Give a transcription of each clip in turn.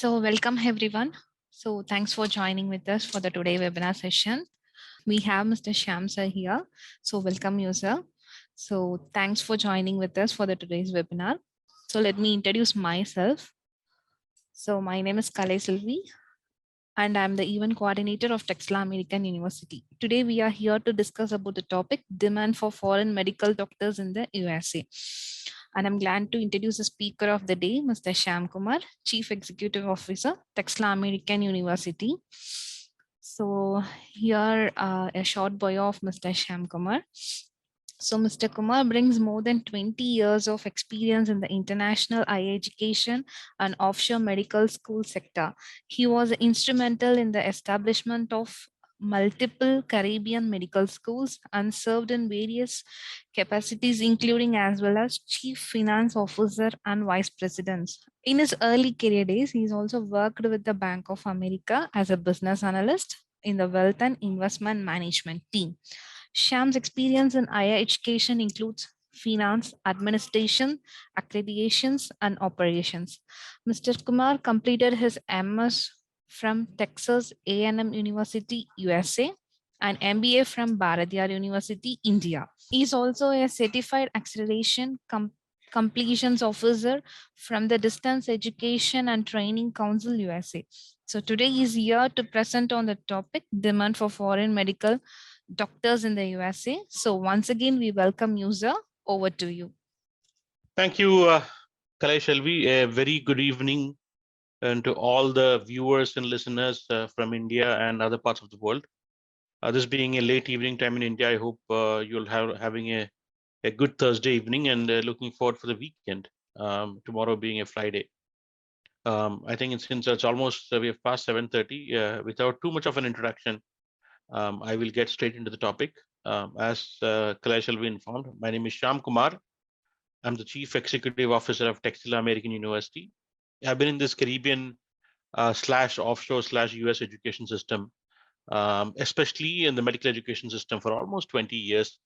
So welcome everyone. So thanks for joining with us for the today webinar session. We have Mr. Syam sir here. So welcome you sir. So thanks for joining with us for the today's webinar. So let me introduce myself. So my name is Kalai Silvi and I'm the event coordinator of Texila American University. Today we are here to discuss about the topic demand for foreign medical doctors in the USA. And I'm glad to introduce the speaker of the day, Mr. Syam Kumar, Chief Executive Officer, Texila American University. So here a short bio of Mr. Syam Kumar. So Mr. Kumar brings more than 20 years of experience in the international higher education and offshore medical school sector. He was instrumental in the establishment of multiple Caribbean medical schools and served in various capacities, including as well as chief finance officer and vice presidents. In his early career days, he's also worked with the Bank of America as a business analyst in the wealth and investment management team. Sham's experience in higher education includes finance, administration, accreditations, and operations. Mr. Kumar completed his MS from Texas A&M University, USA, and MBA from Bharatiyar University, India. He is also a certified accreditation completions officer from the Distance Education and Training Council, USA. So today he is here to present on the topic demand for foreign medical doctors in the USA. So once again, we welcome you, sir. Over to you. Thank you, Kalai Shelvi. A very good evening and to all the viewers and listeners from India and other parts of the world. This being a late evening time in India, I hope you'll having a good Thursday evening and looking forward for the weekend. Tomorrow being a Friday. I think since it's almost we have passed 7:30. Without too much of an introduction, I will get straight into the topic. As Kalai Shelvi informed, my name is Syam Kumar. I'm the Chief Executive Officer of Texila American University. I've been in this Caribbean slash offshore slash US education system, especially in the medical education system for almost 20 years.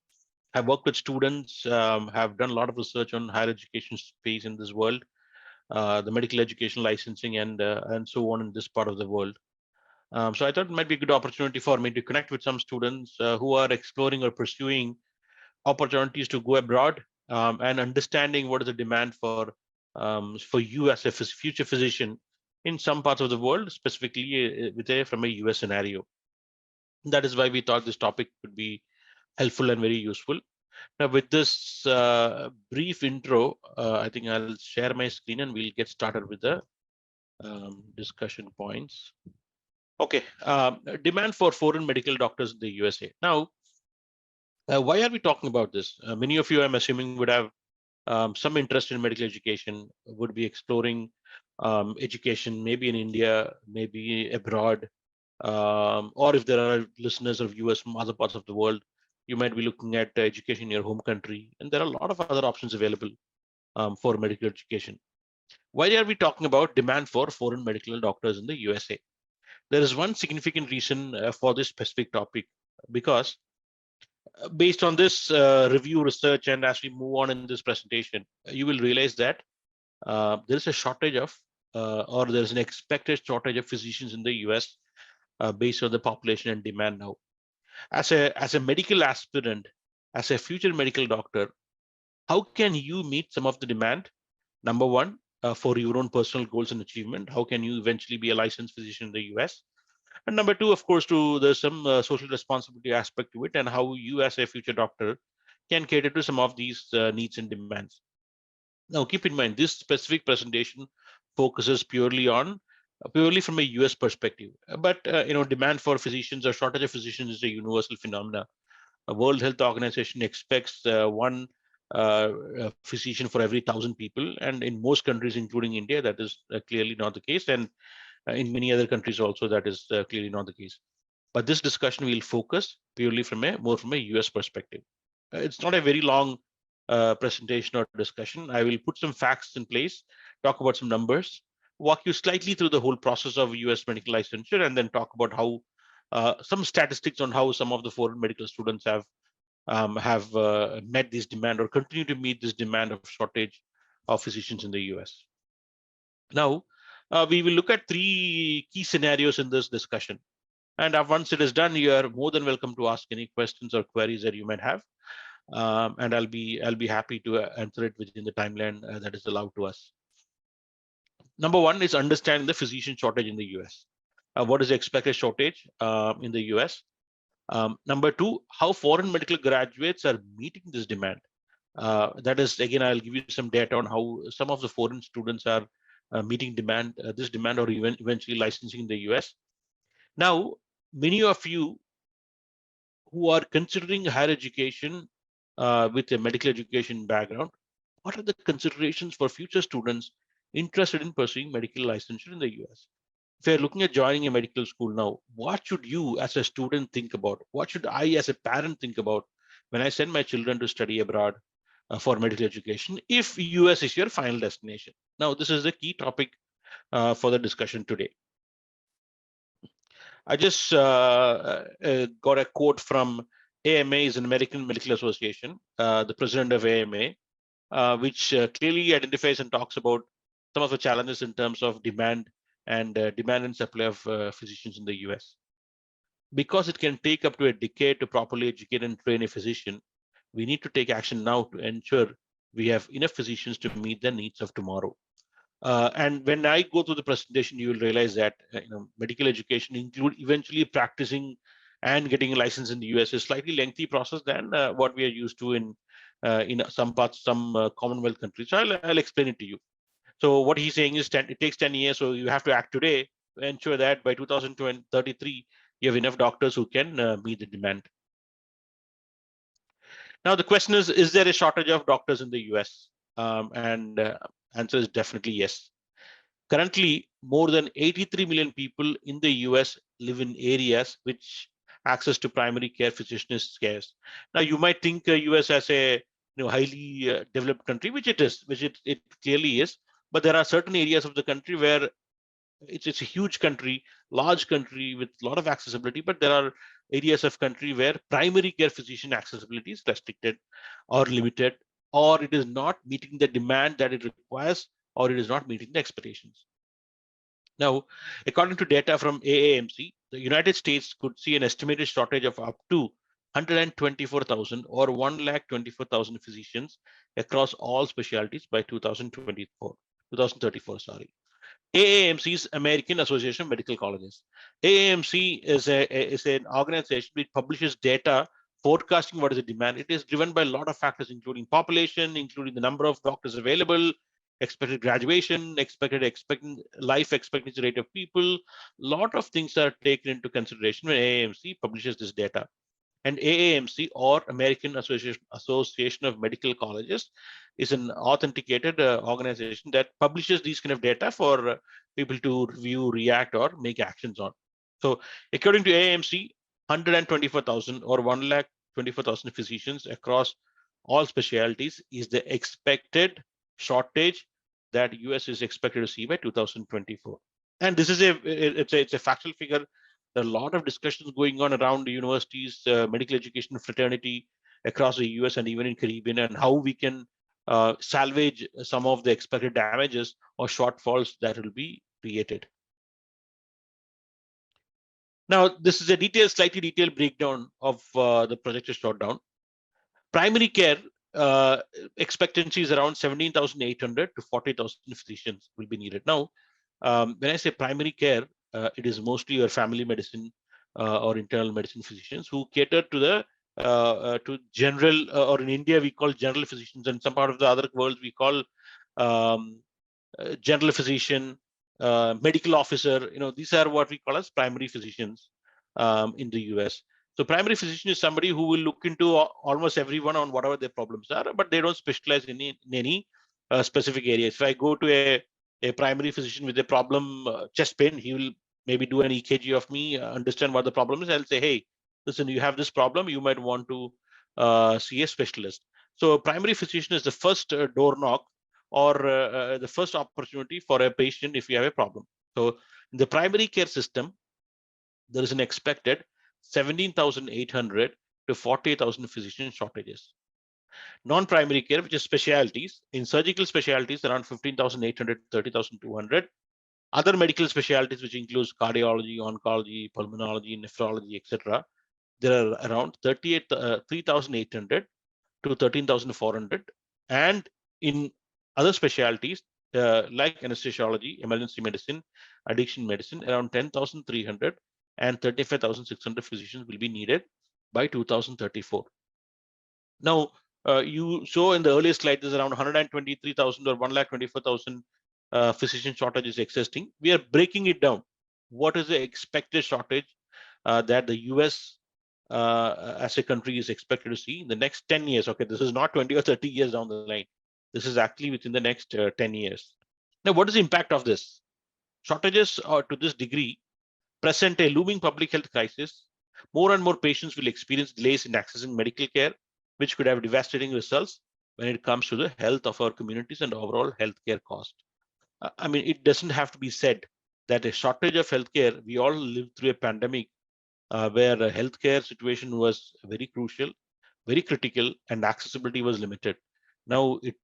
I've worked with students, have done a lot of research on higher education space in this world, the medical education licensing and so on in this part of the world. So I thought it might be a good opportunity for me to connect with some students who are exploring or pursuing opportunities to go abroad and understanding what is the demand for you as a future physician in some parts of the world, specifically from a US scenario. That is why we thought this topic would be helpful and very useful. Now, with this brief intro, I think I'll share my screen and we'll get started with the discussion points. Okay, demand for foreign medical doctors in the USA. Now, why are we talking about this? Many of you, I'm assuming, would have some interest in medical education, would be exploring education, maybe in India, maybe abroad, or if there are listeners of US from other parts of the world, you might be looking at education in your home country. And there are a lot of other options available for medical education. Why are we talking about demand for foreign medical doctors in the USA? There is one significant reason for this specific topic, because based on this review research and as we move on in this presentation, you will realize that there is a shortage of or there's an expected shortage of physicians in the US based on the population and demand now. As a medical aspirant, as a future medical doctor, how can you meet some of the demand? Number one, for your own personal goals and achievement, how can you eventually be a licensed physician in the US? And number two, of course, there's some social responsibility aspect to it, and how you as a future doctor can cater to some of these needs and demands. Now, keep in mind, this specific presentation focuses purely from a US perspective, but demand for physicians or shortage of physicians is a universal phenomena. A World Health Organization expects one physician for every 1,000 people, and in most countries, including India, that is clearly not the case, and in many other countries also, that is clearly not the case. But this discussion will focus purely from a US perspective. It's not a very long presentation or discussion. I will put some facts in place, talk about some numbers, walk you slightly through the whole process of US medical licensure, and then talk about how some statistics on how some of the foreign medical students have met this demand or continue to meet this demand of shortage of physicians in the US. Now, We will look at three key scenarios in this discussion. And once it is done, you are more than welcome to ask any questions or queries that you might have. And I'll be happy to answer it within the timeline that is allowed to us. Number one is understanding the physician shortage in the US. What is the expected shortage in the US? Number two, how foreign medical graduates are meeting this demand. That is, again, I'll give you some data on how some of the foreign students are meeting this demand, or even eventually licensing in the US. Now, many of you who are considering higher education with a medical education background, what are the considerations for future students interested in pursuing medical licensure in the US? If you're looking at joining a medical school now, what should you as a student think about? What should I as a parent think about when I send my children to study abroad for medical education, if US is your final destination? Now, this is the key topic for the discussion today. I just got a quote from AMA, is an American Medical Association, the president of AMA, which clearly identifies and talks about some of the challenges in terms of demand and supply of physicians in the US. Because it can take up to a decade to properly educate and train a physician, we need to take action now to ensure we have enough physicians to meet the needs of tomorrow. And when I go through the presentation, you will realize that medical education include eventually practicing and getting a license in the US is slightly lengthy process than what we are used to in some parts, some Commonwealth countries. So I'll explain it to you. So what he's saying is it takes 10 years, so you have to act today to ensure that by 2033 you have enough doctors who can meet the demand. Now the question is there a shortage of doctors in the US? And answer is definitely yes. Currently, more than 83 million people in the US live in areas which access to primary care physician is scarce. Now, you might think US as a highly developed country, which it is, which it clearly is. But there are certain areas of the country where it's a huge country, large country with a lot of accessibility, but there are areas of country where primary care physician accessibility is restricted or limited, or it is not meeting the demand that it requires, or it is not meeting the expectations. Now, according to data from AAMC, the United States could see an estimated shortage of up to 124,000 or 124,000 physicians across all specialties by 2034, sorry. AAMC's American Association of Medical Colleges. AAMC is an organization which publishes data forecasting what is the demand. It is driven by a lot of factors, including population, including the number of doctors available, expected graduation, expected life expectancy rate of people. A lot of things are taken into consideration when AAMC publishes this data. And AAMC, or American Association of Medical Colleges, is an authenticated organization that publishes these kind of data for people to review, react, or make actions on. So according to AAMC, 124,000 or 124,000 physicians across all specialties is the expected shortage that US is expected to see by 2024. And this is it's a factual figure. There are a lot of discussions going on around the universities, medical education fraternity across the US and even in Caribbean, and how we can salvage some of the expected damages or shortfalls that will be created. Now, this is a slightly detailed breakdown of the projected shutdown. Primary care expectancy is around 17,800 to 40,000 physicians will be needed. Now, when I say primary care, it is mostly your family medicine or internal medicine physicians who cater to the to general, or in India we call general physicians, and some part of the other world we call general physician, medical officer. These are what we call as primary physicians in the US. So primary physician is somebody who will look into almost everyone on whatever their problems are, but they don't specialize in any specific areas. If I go to a primary physician with a problem, chest pain, he will maybe do an EKG of me, understand what the problem is. I'll say, hey, listen, you have this problem. You might want to see a specialist. So primary physician is the first door knock, or the first opportunity for a patient if you have a problem. So in the primary care system, there is an expected 17,800 to 40,000 physician shortages. Non-primary care, which is specialties, in surgical specialties, around 15,800 to 30,200. Other medical specialties, which includes cardiology, oncology, pulmonology, nephrology, etc., there are around 3,800 to 13,400. And in other specialties, like anesthesiology, emergency medicine, addiction medicine, around 10,300 and 35,600 physicians will be needed by 2034. Now, you saw in the earlier slide, there's around 123,000 or 124,000 physician shortages existing. We are breaking it down. What is the expected shortage that the US as a country is expected to see in the next 10 years? Okay, this is not 20 or 30 years down the line. This is actually within the next 10 years. Now, what is the impact of this? Shortages to this degree present a looming public health crisis. More and more patients will experience delays in accessing medical care, which could have devastating results when it comes to the health of our communities and overall healthcare cost. I mean, it doesn't have to be said that a shortage of healthcare, we all lived through a pandemic where a healthcare situation was very crucial, very critical, and accessibility was limited. Now it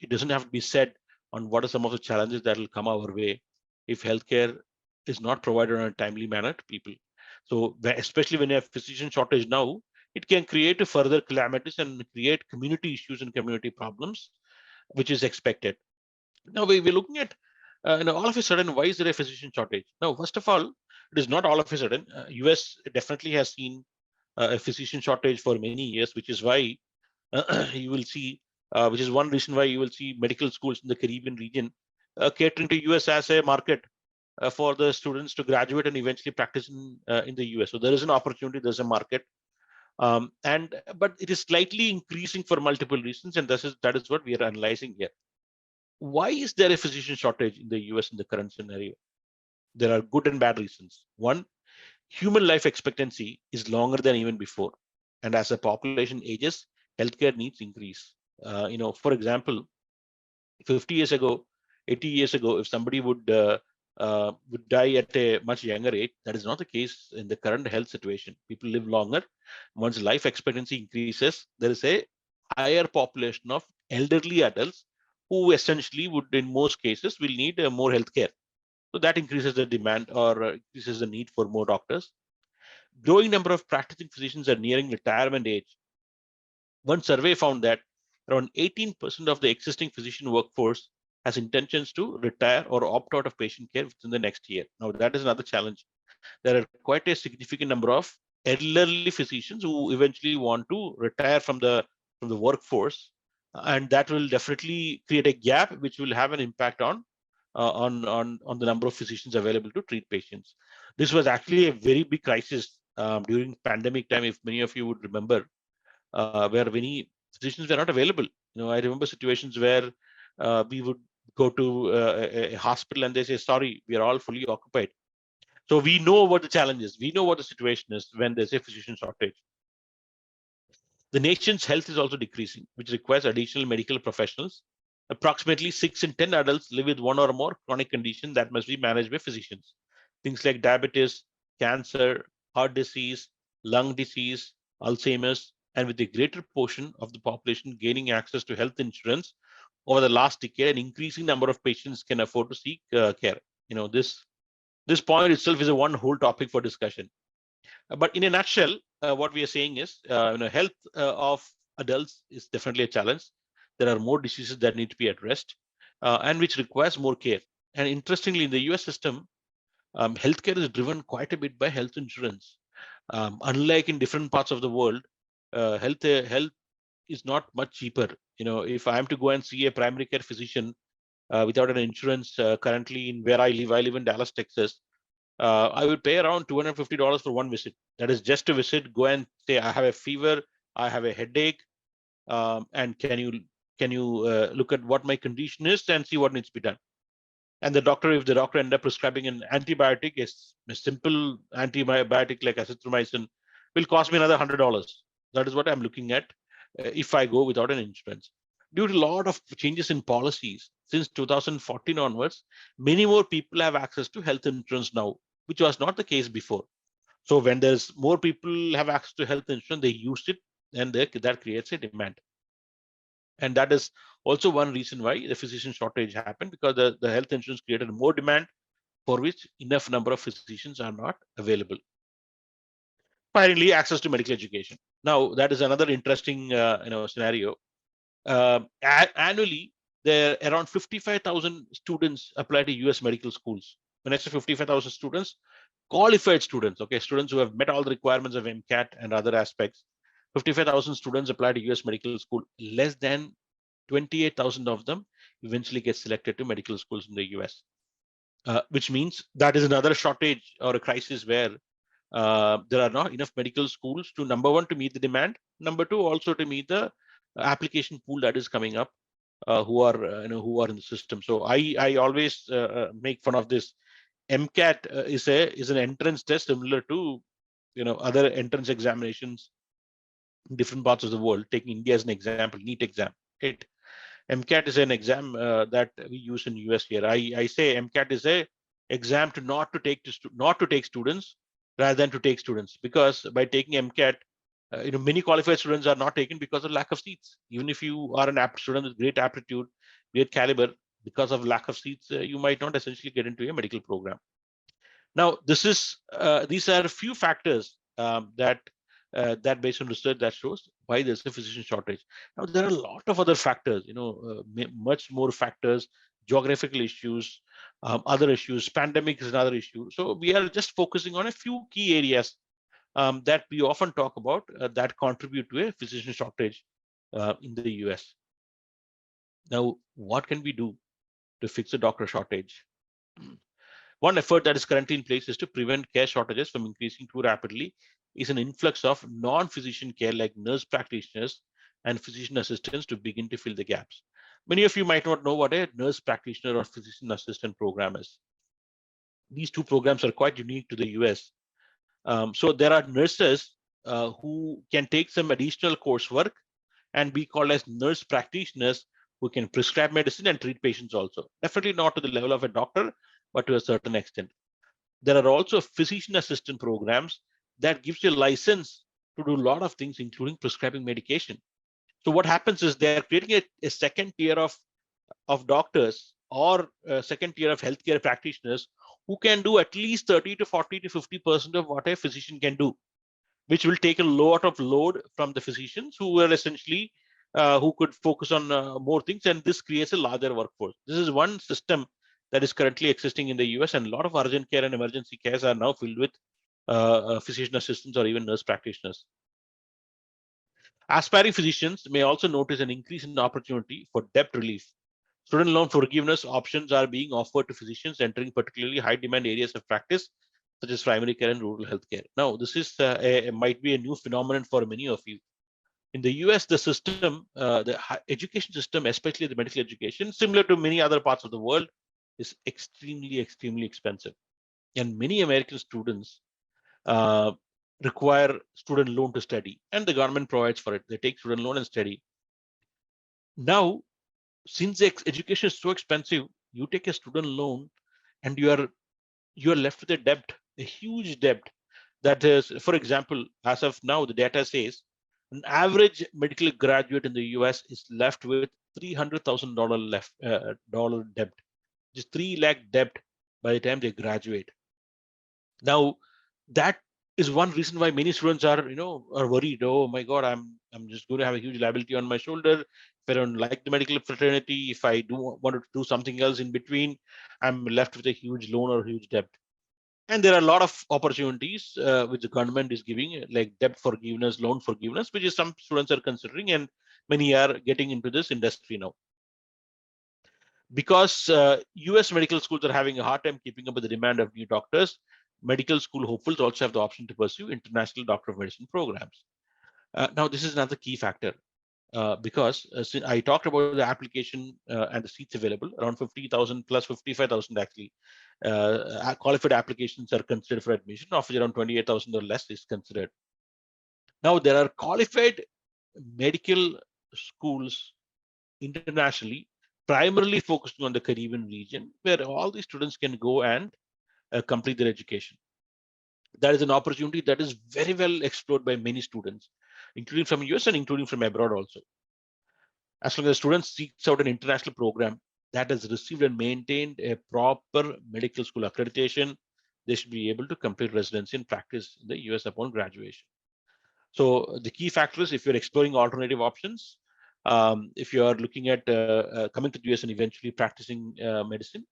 doesn't have to be said on what are some of the challenges that will come our way if healthcare is not provided in a timely manner to people. So especially when you have physician shortage now, it can create a further calamities and create community issues and community problems, which is expected. Now we're looking at all of a sudden, why is there a physician shortage? Now, first of all, it is not all of a sudden. US definitely has seen a physician shortage for many years, which is why you will see, which is one reason why you will see medical schools in the Caribbean region catering to US as a market for the students to graduate and eventually practice in the US. So there is an opportunity, there's a market, but it is slightly increasing for multiple reasons, and that is what we are analyzing here. Why is there a physician shortage in the US in the current scenario? There are good and bad reasons. One, human life expectancy is longer than even before, and as the population ages, healthcare needs increase. For example, 50 years ago, 80 years ago, if somebody would die at a much younger age, that is not the case in the current health situation. People live longer. Once life expectancy increases, there is a higher population of elderly adults who essentially would, in most cases, will need more healthcare. So that increases the demand or increases the need for more doctors. Growing number of practicing physicians are nearing retirement age. One survey found that around 18% of the existing physician workforce has intentions to retire or opt out of patient care within the next year. Now, that is another challenge. There are quite a significant number of elderly physicians who eventually want to retire from the workforce, and that will definitely create a gap, which will have an impact on the number of physicians available to treat patients. This was actually a very big crisis during pandemic time, if many of you would remember, where many physicians were not available. I remember situations where we would go to a hospital and they say, sorry, we are all fully occupied. So we know what the challenge is. We know what the situation is when there's a physician shortage. The nation's health is also decreasing, which requires additional medical professionals. Approximately 6 in 10 adults live with one or more chronic condition that must be managed by physicians. Things like diabetes, cancer, heart disease, lung disease, Alzheimer's, and with a greater portion of the population gaining access to health insurance over the last decade, an increasing number of patients can afford to seek care. This point itself is a one whole topic for discussion. But in a nutshell, what we are saying is, health of adults is definitely a challenge. There are more diseases that need to be addressed, and which requires more care. And interestingly, in the US system, healthcare is driven quite a bit by health insurance. Unlike in different parts of the world, health is not much cheaper. If I am to go and see a primary care physician without an insurance, currently in where I live in Dallas, Texas, I would pay around $250 for one visit. That is just a visit. Go and say, I have a fever, I have a headache, and can you look at what my condition is and see what needs to be done. And if the doctor end up prescribing an antibiotic, a simple antibiotic like azithromycin, will cost me another $100. That is what I'm looking at if I go without an insurance. Due to a lot of changes in policies since 2014 onwards, many more people have access to health insurance now, which was not the case before. So when there's more people have access to health insurance, they use it, and that creates a demand. And that is Also, one reason why the physician shortage happened because the health insurance created more demand for which enough number of physicians are not available. Finally, access to medical education. Now, that is another interesting scenario. Annually, there are around 55,000 students apply to US medical schools. When I say 55,000 students, qualified students, okay, students who have met all the requirements of MCAT and other aspects, 55,000 students apply to US medical school. Less than 28,000 of them eventually get selected to medical schools in the US, which means that is another shortage or a crisis where there are not enough medical schools to, number one, to meet the demand, number two, also to meet the application pool that is coming up, who are who are in the system. So I always make fun of this. MCAT is an entrance test similar to other entrance examinations in different parts of the world. Taking India as an example, NEET exam, right? MCAT is an exam that we use in US here. I say MCAT is a exam to not to take students rather than to take students, because by taking MCAT, many qualified students are not taken because of lack of seats. Even if you are an apt student with great aptitude, great caliber, because of lack of seats, you might not essentially get into a medical program. Now, these are a few factors that based on research that shows why there's a physician shortage. Now, there are a lot of other factors, much more factors, geographical issues, other issues, pandemic is another issue. So we are just focusing on a few key areas that we often talk about that contribute to a physician shortage in the US. Now, what can we do to fix the doctor shortage? One effort that is currently in place is to prevent care shortages from increasing too rapidly is an influx of non-physician care like nurse practitioners and physician assistants to begin to fill the gaps. Many of you might not know what a nurse practitioner or physician assistant program is. These two programs are quite unique to the US. So there are nurses who can take some additional coursework and be called as nurse practitioners who can prescribe medicine and treat patients also. Definitely not to the level of a doctor, but to a certain extent. There are also physician assistant programs that gives you a license to do a lot of things, including prescribing medication. So what happens is they're creating a second tier of doctors or a second tier of healthcare practitioners who can do at least 30 to 40 to 50% of what a physician can do, which will take a lot of load from the physicians who are essentially who could focus on more things, and this creates a larger workforce. This is one system that is currently existing in the US, and a lot of urgent care and emergency cares are now filled with physician assistants or even nurse practitioners. Aspiring physicians may also notice an increase in opportunity for debt relief. Student loan forgiveness options are being offered to physicians entering particularly high demand areas of practice, such as primary care and rural healthcare. Now, this is might be a new phenomenon for many of you. In the US, the system, the education system, especially the medical education, similar to many other parts of the world, is extremely expensive. And many American students uh, require student loan to study, and the government provides for it. They take student loan and study. Now, since education is so expensive, you take a student loan and you are left with a debt, a huge debt. That is, for example, as of now, the data says an average medical graduate in the US is left with $300,000 left dollar debt, just 3 lakh debt by the time they graduate. Now, that is one reason why many students are worried. Oh my God, I'm just going to have a huge liability on my shoulder. If I don't like the medical fraternity, if I do want to do something else in between, I'm left with a huge loan or huge debt. And there are a lot of opportunities which the government is giving, like debt forgiveness, loan forgiveness, which is some students are considering, and many are getting into this industry now. Because US medical schools are having a hard time keeping up with the demand of new doctors, medical school hopefuls also have the option to pursue international doctor of medicine programs. Now, this is another key factor. Because I talked about the application and the seats available, around 50,000 plus 55,000 actually. Qualified applications are considered for admission, of which around 28,000 or less is considered. Now, there are qualified medical schools internationally, primarily focusing on the Caribbean region, where all these students can go and complete their education. That is an opportunity that is very well explored by many students, including from US and including from abroad also. As long as a student seeks out an international program that has received and maintained a proper medical school accreditation, they should be able to complete residency and practice in the US upon graduation. So the key factor is if you're exploring alternative options, if you are looking at coming to the US and eventually practicing medicine,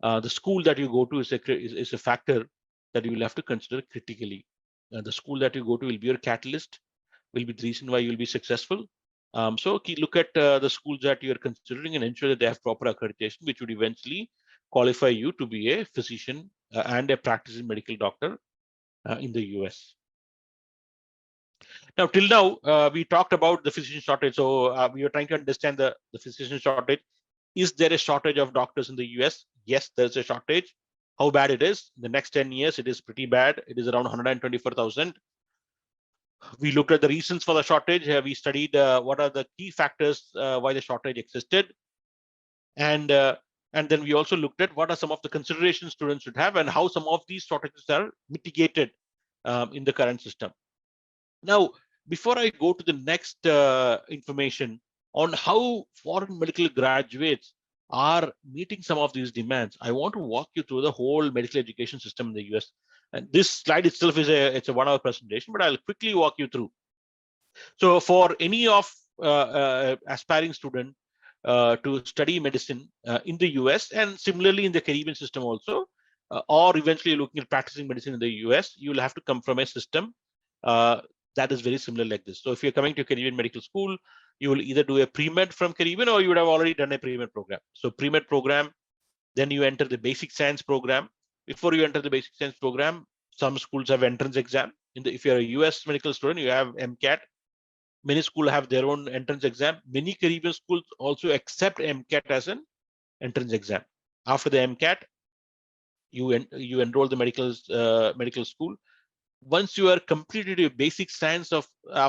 the school that you go to is a factor that you will have to consider critically. The school that you go to will be your catalyst, will be the reason why you'll be successful. So look at the schools that you're considering and ensure that they have proper accreditation, which would eventually qualify you to be a physician and a practicing medical doctor in the US. Now, till now, we talked about the physician shortage. So we are trying to understand the physician shortage. Is there a shortage of doctors in the US? Yes, there's a shortage. How bad it is? In the next 10 years, it is pretty bad. It is around 124,000. We looked at the reasons for the shortage. We studied what are the key factors why the shortage existed. And then we also looked at what are some of the considerations students should have and how some of these shortages are mitigated in the current system. Now, before I go to the next information on how foreign medical graduates are meeting some of these demands, I want to walk you through the whole medical education system in the US. And this slide itself is it's a 1-hour presentation, but I'll quickly walk you through. So for any of aspiring student to study medicine in the US and similarly in the Caribbean system also, or eventually looking at practicing medicine in the US, you will have to come from a system that is very similar like this. So if you're coming to Caribbean Medical School, you will either do a pre-med from Caribbean or you would have already done a pre-med program. So pre-med program, then you enter the basic science program. Before you enter the basic science program, some schools have entrance exam. If you're a US medical student, you have MCAT. Many schools have their own entrance exam. Many Caribbean schools also accept MCAT as an entrance exam. After the MCAT, you enroll the medical school. Once you are completed your basic science of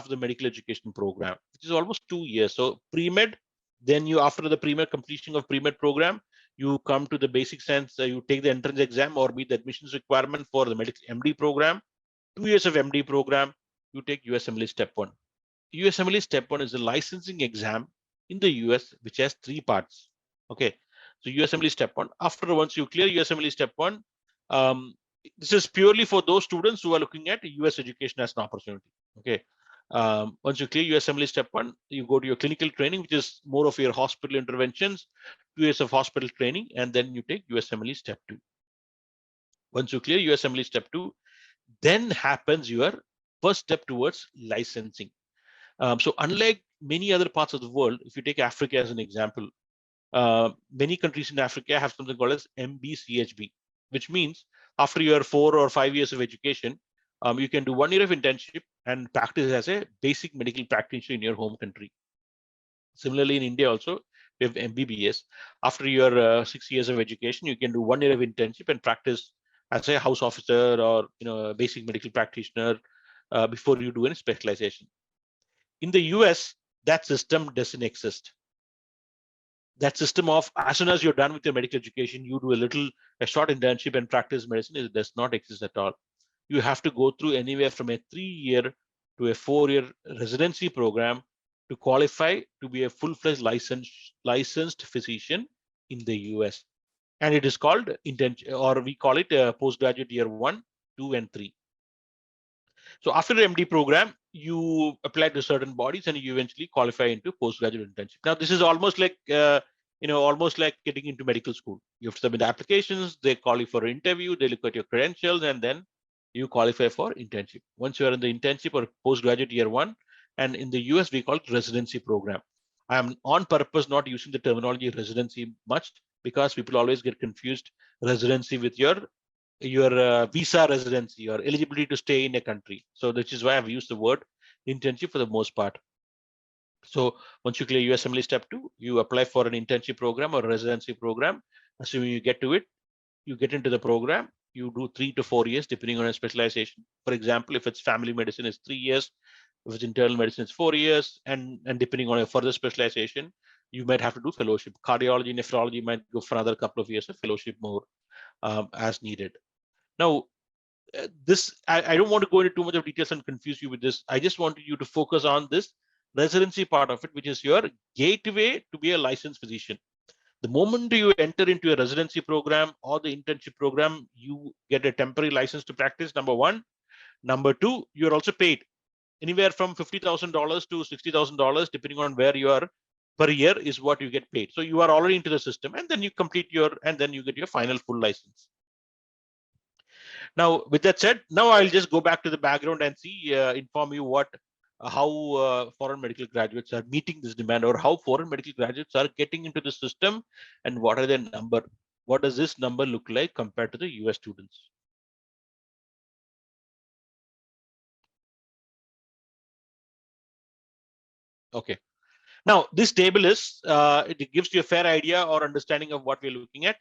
the medical education program, which is almost 2 years. So pre-med, then you after the pre-med completion of pre-med program, you come to the basic science, you take the entrance exam or meet the admissions requirement for the medical MD program. 2 years of MD program, you take USMLE Step 1. USMLE Step 1 is a licensing exam in the US, which has 3 parts. Okay, so USMLE Step 1. After once you clear USMLE Step 1, this is purely for those students who are looking at US education as an opportunity. Okay, once you clear USMLE Step 1, you go to your clinical training, which is more of your hospital interventions, 2 years of hospital training, and then you take USMLE Step 2. Once you clear USMLE Step 2, then happens your first step towards licensing. So unlike many other parts of the world, if you take Africa as an example, many countries in Africa have something called as MBCHB, which means after your 4 or 5 years of education, you can do 1 year of internship and practice as a basic medical practitioner in your home country. Similarly, in India also, we have MBBS. After your 6 years of education, you can do 1 year of internship and practice as a house officer or a basic medical practitioner before you do any specialization. In the US, that system doesn't exist. That system of as soon as you're done with your medical education, you do a short internship and practice medicine, it does not exist at all. You have to go through anywhere from a 3-year to a 4-year residency program to qualify to be a full-fledged licensed physician in the US. And it is called or we call it postgraduate year 1, 2, and 3. So after the MD program, you apply to certain bodies and you eventually qualify into postgraduate internship. Now, this is almost like almost like getting into medical school. You have to submit applications, they call you for an interview, they look at your credentials, and then you qualify for internship. Once you are in the internship or postgraduate year 1, and in the US, we call it residency program. I am on purpose not using the terminology residency much because people always get confused residency with your visa residency or eligibility to stay in a country. So which is why I've used the word internship for the most part. So once you clear USMLE Step 2, you apply for an internship program or residency program. Assuming you get to it, you get into the program, you do 3 to 4 years depending on a specialization. For example, if it's family medicine, it's 3 years. If it's internal medicine, it's 4 years. And depending on a further specialization, you might have to do fellowship. Cardiology, nephrology might go for another couple of years of fellowship more as needed. Now, I don't want to go into too much of details and confuse you with this. I just wanted you to focus on this residency part of it, which is your gateway to be a licensed physician. The moment you enter into a residency program or the internship program, you get a temporary license to practice, number one. Number two, you're also paid anywhere from $50,000 to $60,000, depending on where you are per year, is what you get paid. So you are already into the system, and then you complete and then you get your final full license. Now, with that said, now I'll just go back to the background and inform you how foreign medical graduates are meeting this demand, or how foreign medical graduates are getting into the system, and what are their number. What does this number look like compared to the US students? Okay. Now, this table it gives you a fair idea or understanding of what we're looking at.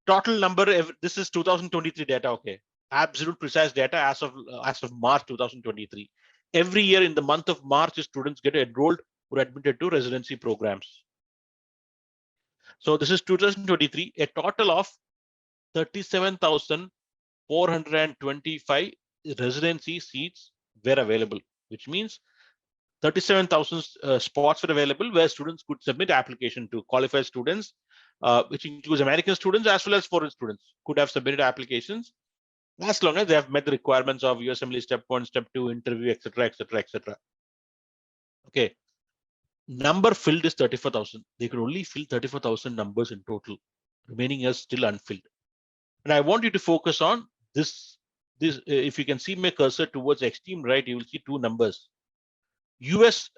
Total number, this is 2023 data, okay. Absolute precise data as of March 2023. Every year in the month of March, students get enrolled or admitted to residency programs. So this is 2023, a total of 37,425 residency seats were available, which means 37,000 spots were available where students could submit application to. Qualified students, which includes American students as well as foreign students, could have submitted applications as long as they have met the requirements of USMLE step 1, step 2, interview, etc., etc., etc. Okay. Number filled is 34,000. They could only fill 34,000 numbers in total. Remaining is still unfilled. And I want you to focus on this. If you can see my cursor towards extreme right, you will see two numbers. US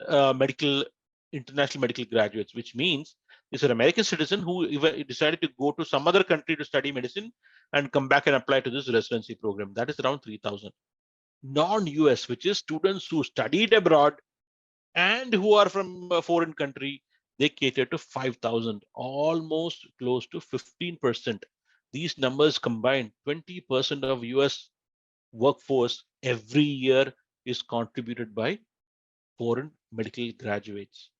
international medical graduates, which means it's an American citizen who decided to go to some other country to study medicine and come back and apply to this residency program. That is around 3,000. Non-US, which is students who studied abroad and who are from a foreign country, they cater to 5,000, almost close to 15%. These numbers combined, 20% of US workforce every year is contributed by foreign medical graduates.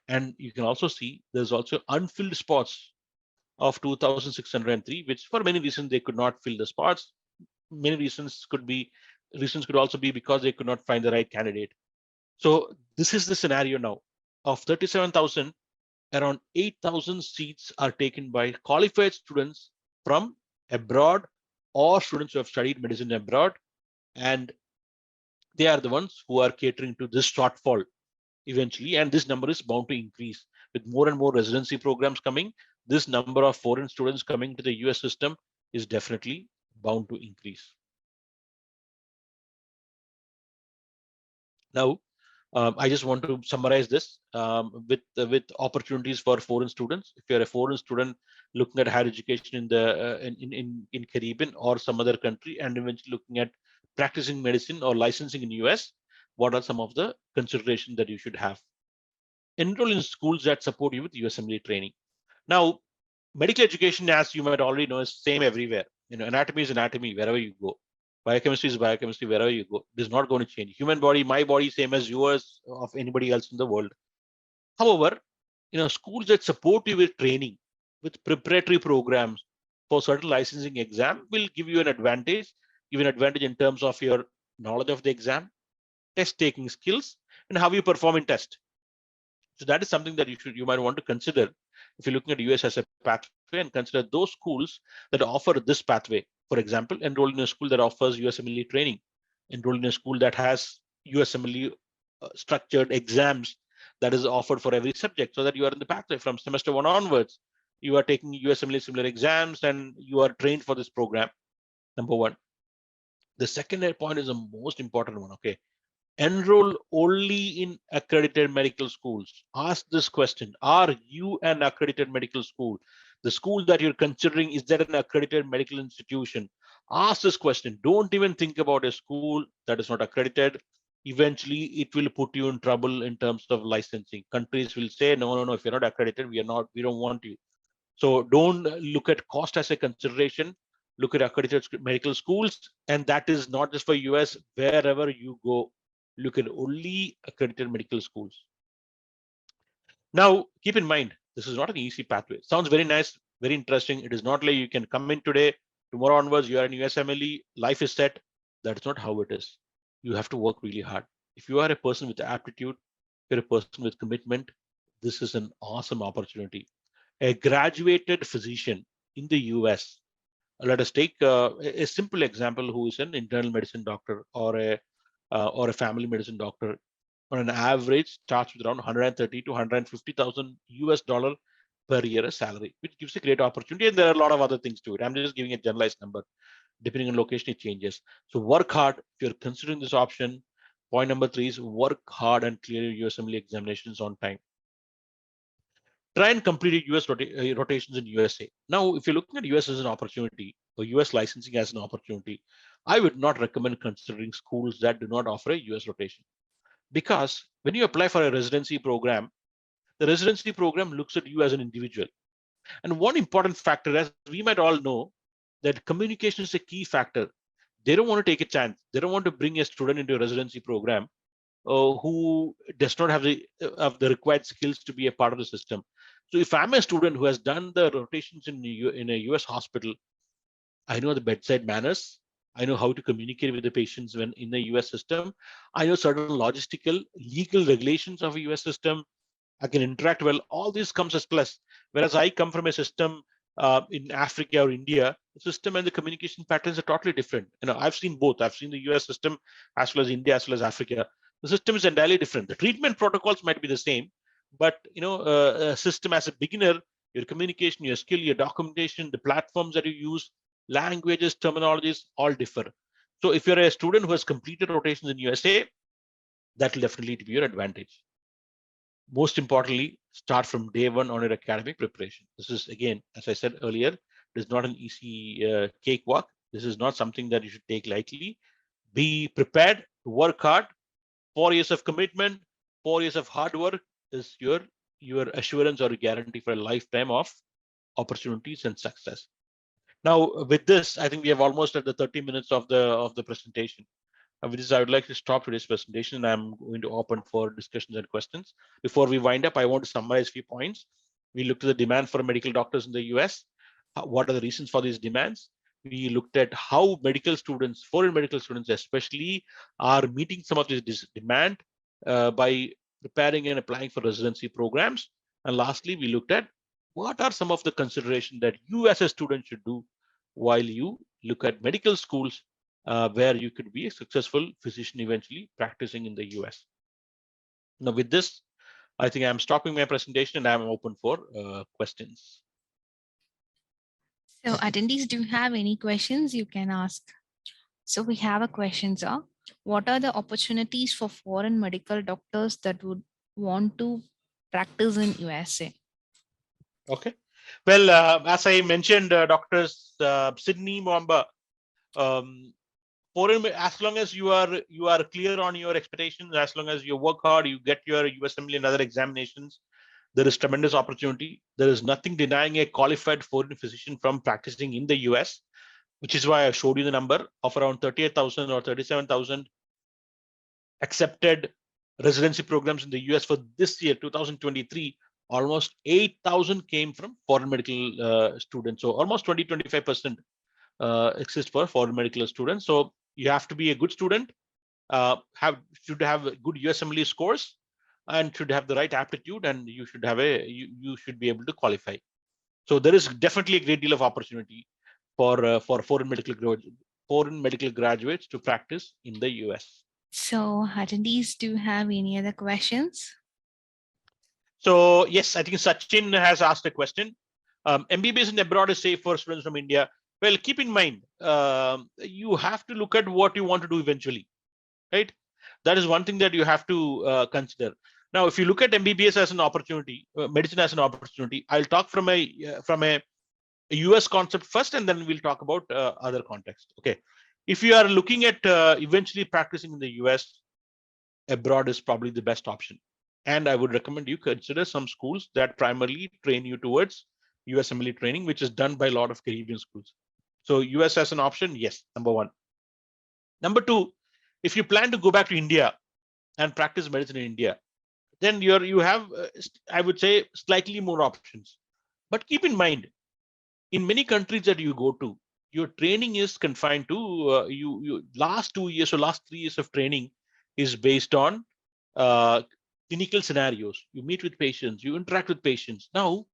And you can also see there's also unfilled spots of 2,603, which for many reasons they could not fill the spots. Many reasons could also be because they could not find the right candidate. So this is the scenario now. Of 37,000, around 8,000 seats are taken by qualified students from abroad or students who have studied medicine abroad, and they are the ones who are catering to this shortfall eventually, and this number is bound to increase with more and more residency programs coming. This number of foreign students coming to the US system is definitely bound to increase. Now, I just want to summarize this with opportunities for foreign students. If you're a foreign student looking at higher education in the in Caribbean or some other country, and eventually looking at practicing medicine or licensing in US, what are some of the considerations that you should have? Enroll in schools that support you with USMLE training. Now, medical education, as you might already know, is same everywhere. Anatomy is anatomy wherever you go. Biochemistry is biochemistry wherever you go. It is not going to change. Human body, my body, same as yours, of anybody else in the world. However, schools that support you with training, with preparatory programs for certain licensing exam will give you an advantage. Give an advantage in terms of your knowledge of the exam, test taking skills, and how you perform in test. So that is something that you might want to consider if you're looking at US as a pathway, and consider those schools that offer this pathway. For example, enroll in a school that offers USMLE training, enroll in a school that has USMLE structured exams that is offered for every subject, so that you are in the pathway from semester 1 onwards. You are taking USMLE similar exams and you are trained for this program. Number one. The second point is the most important one. Okay. Enroll only in accredited medical schools. Ask this question: are you an accredited medical school? The school that you're considering, is that an accredited medical institution? Ask this question. Don't even think about a school that is not accredited. Eventually, it will put you in trouble in terms of licensing. Countries will say, no, if you're not accredited, we don't want you. So don't look at cost as a consideration. Look at accredited medical schools, and that is not just for US. Wherever you go, look at only accredited medical schools. Now, keep in mind, this is not an easy pathway. Sounds very nice, very interesting. It is not like you can come in today, tomorrow onwards, you are in USMLE, life is set. That's not how it is. You have to work really hard. If you are a person with aptitude, you're a person with commitment, this is an awesome opportunity. A graduated physician in the US, let us take a simple example, who is an internal medicine doctor or a family medicine doctor, on an average starts with around 130 to 150,000 US dollar per year as salary, which gives a great opportunity. And there are a lot of other things to it. I'm just giving a generalized number. Depending on location, it changes. So work hard if you're considering this option. Point number 3 is work hard and clear your USMLE examinations on time. Try and complete US rotations in USA. Now, if you're looking at US as an opportunity or US licensing as an opportunity, I would not recommend considering schools that do not offer a US rotation. Because when you apply for a residency program, the residency program looks at you as an individual. And one important factor, as we might all know, that communication is a key factor. They don't want to take a chance. They don't want to bring a student into a residency program who does not have the required skills to be a part of the system. So if I'm a student who has done the rotations in a US hospital, I know the bedside manners. I know how to communicate with the patients when in the US system. I know certain logistical, legal regulations of a US system. I can interact well. All this comes as plus. Whereas I come from a system in Africa or India, the system and the communication patterns are totally different. I've seen both. I've seen the US system as well as India as well as Africa. The system is entirely different. The treatment protocols might be the same, but a system as a beginner, your communication, your skill, your documentation, the platforms that you use, languages, terminologies, all differ. So if you're a student who has completed rotations in USA, that will definitely be your advantage. Most importantly, start from day one on your academic preparation. This is, again, as I said earlier, it is not an easy cakewalk. This is not something that you should take lightly. Be prepared to work hard. 4 years of commitment, 4 years of hard work is your assurance or guarantee for a lifetime of opportunities and success. Now, with this, I think we have almost at the 30 minutes of the presentation. With this, I would like to stop today's presentation, and I'm going to open for discussions and questions. Before we wind up, I want to summarize a few points. We looked at the demand for medical doctors in the US. What are the reasons for these demands? We looked at how medical students, foreign medical students especially, are meeting some of this demand by preparing and applying for residency programs. And lastly, we looked at what are some of the considerations that you as a student should do while you look at medical schools where you could be a successful physician eventually practicing in the US. Now, with this, I think I'm stopping my presentation and I'm open for questions. So attendees, do you have any questions you can ask? So we have a question, sir. What are the opportunities for foreign medical doctors that would want to practice in USA? Okay. Well, as I mentioned, doctors Sydney Mwamba, foreign, as long as you are clear on your expectations, as long as you work hard, you get your USMLE and other examinations, there is tremendous opportunity. There is nothing denying a qualified foreign physician from practicing in the US, which is why I showed you the number of around 38,000 or 37,000 accepted residency programs in the US for this year, 2023. Almost 8,000 came from foreign medical students. So almost 20-25% exist for foreign medical students. So you have to be a good student, should have good USMLE scores, and should have the right aptitude, and you should have you should be able to qualify. So there is definitely a great deal of opportunity for foreign medical graduates to practice in the US. So attendees, do you have any other questions? So yes, I think Sachin has asked a question. MBBS in abroad is safe for students from India. Well, keep in mind, you have to look at what you want to do eventually, right? That is one thing that you have to consider. Now, if you look at MBBS as an opportunity, medicine as an opportunity, I'll talk from a US concept first, and then we'll talk about other context. Okay, if you are looking at eventually practicing in the US, abroad is probably the best option. And I would recommend you consider some schools that primarily train you towards USMLE training, which is done by a lot of Caribbean schools. So US as an option, yes, number one. Number two, if you plan to go back to India and practice medicine in India, then you have, I would say, slightly more options. But keep in mind, in many countries that you go to, your training is confined to you last 2 years or last 3 years of training is based on clinical scenarios, you meet with patients, you interact with patients. Now,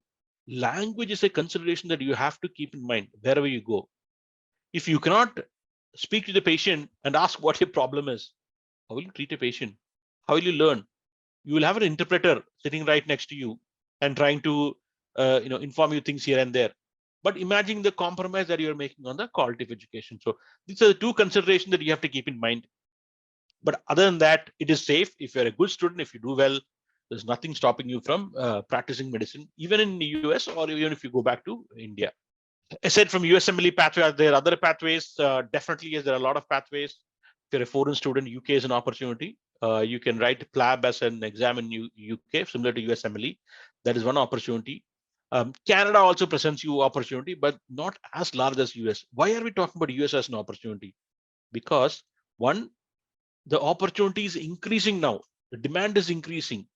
language is a consideration that you have to keep in mind wherever you go. If you cannot speak to the patient and ask what your problem is, how will you treat a patient? How will you learn? You will have an interpreter sitting right next to you and trying to inform you things here and there. But imagine the compromise that you're making on the quality of education. So these are the two considerations that you have to keep in mind. But other than that, it is safe. If you're a good student, if you do well, there's nothing stopping you from practicing medicine, even in the US or even if you go back to India. Aside from USMLE pathway, are there other pathways? Definitely, yes, there are a lot of pathways. If you're a foreign student, UK is an opportunity. You can write PLAB as an exam in UK, similar to USMLE. That is one opportunity. Canada also presents you opportunity, but not as large as US. Why are we talking about US as an opportunity? Because one, the opportunity is increasing now. The demand is increasing.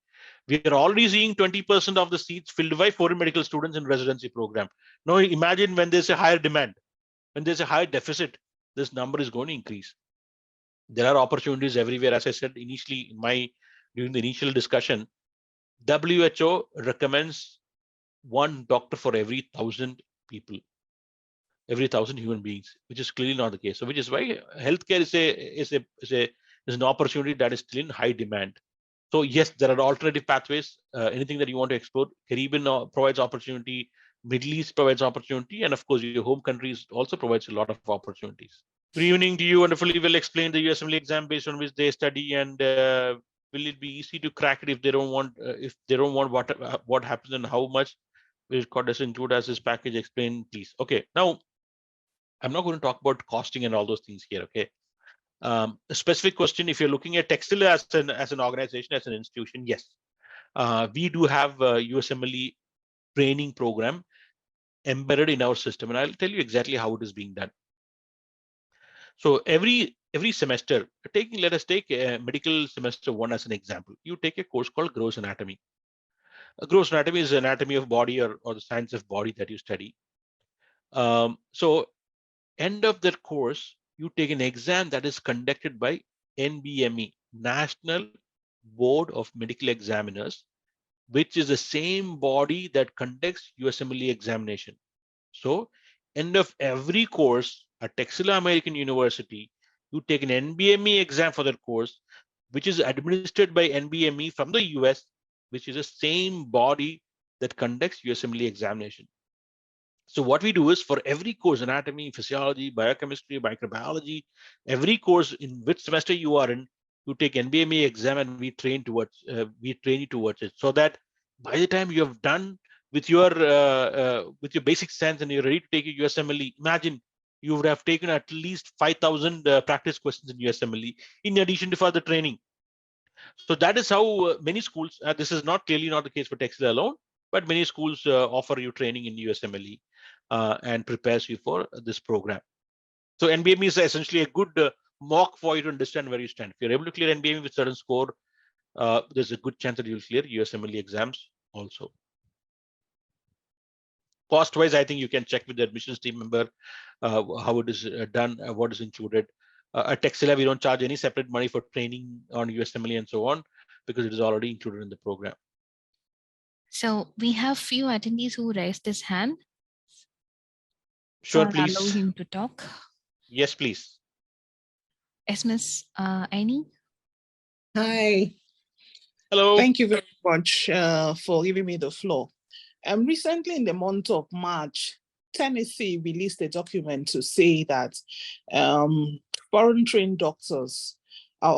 We are already seeing 20% of the seats filled by foreign medical students in residency program. Now imagine when there's a higher demand, when there's a higher deficit, this number is going to increase. There are opportunities everywhere. As I said initially during the initial discussion, WHO recommends one doctor for every 1,000 people, every 1,000 human beings, which is clearly not the case. So which is why healthcare is an opportunity that is still in high demand. So yes, there are alternative pathways. Anything that you want to explore, Caribbean provides opportunity, Middle East provides opportunity, and of course your home countries also provides a lot of opportunities. Good evening to you. Wonderfully well explained the USMLE exam based on which they study, and will it be easy to crack it if they don't want what happens and how much will cost include as this package? Explain, please. Okay, now I'm not going to talk about costing and all those things here. Okay. A specific question: if you're looking at Texila as an organization, as an institution, yes, we do have a USMLE training program embedded in our system, and I'll tell you exactly how it is being done. So every semester, let us take medical semester 1 as an example. You take a course called gross anatomy. Gross anatomy is anatomy of body or the science of body that you study. So end of that course, you take an exam that is conducted by NBME, National Board of Medical Examiners, which is the same body that conducts USMLE examination. So end of every course at Texila American University, you take an NBME exam for that course, which is administered by NBME from the US, which is the same body that conducts USMLE examination. So what we do is for every course, anatomy, physiology, biochemistry, microbiology, every course in which semester you are in, you take NBME exam and we train you towards it, so that by the time you have done with your basic science and you're ready to take your USMLE, imagine you would have taken at least 5,000 practice questions in USMLE in addition to further training. So that is how many schools, this is clearly not the case for Texila alone, but many schools offer you training in USMLE and prepares you for this program. So NBME is essentially a good mock for you to understand where you stand. If you're able to clear NBME with certain score, there's a good chance that you'll clear USMLE exams also. Cost-wise, I think you can check with the admissions team member how it is done, what is included. At Texila, we don't charge any separate money for training on USMLE and so on, because it is already included in the program. So we have few attendees who raised his hand. Sure, so please. I'll allow him to talk. Yes, please. Yes, Miss Annie. Hi. Hello. Thank you very much for giving me the floor. Recently, in the month of March, Tennessee released a document to say that foreign trained doctors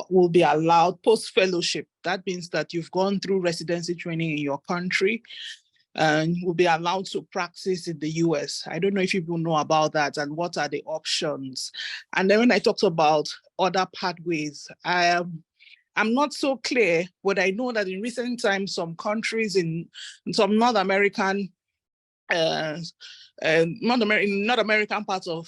will be allowed post-fellowship. That means that you've gone through residency training in your country and will be allowed to practice in the US. I don't know if people know about that and what are the options. And then when I talked about other pathways, I'm not so clear, but I know that in recent times, some countries in some North American not American parts of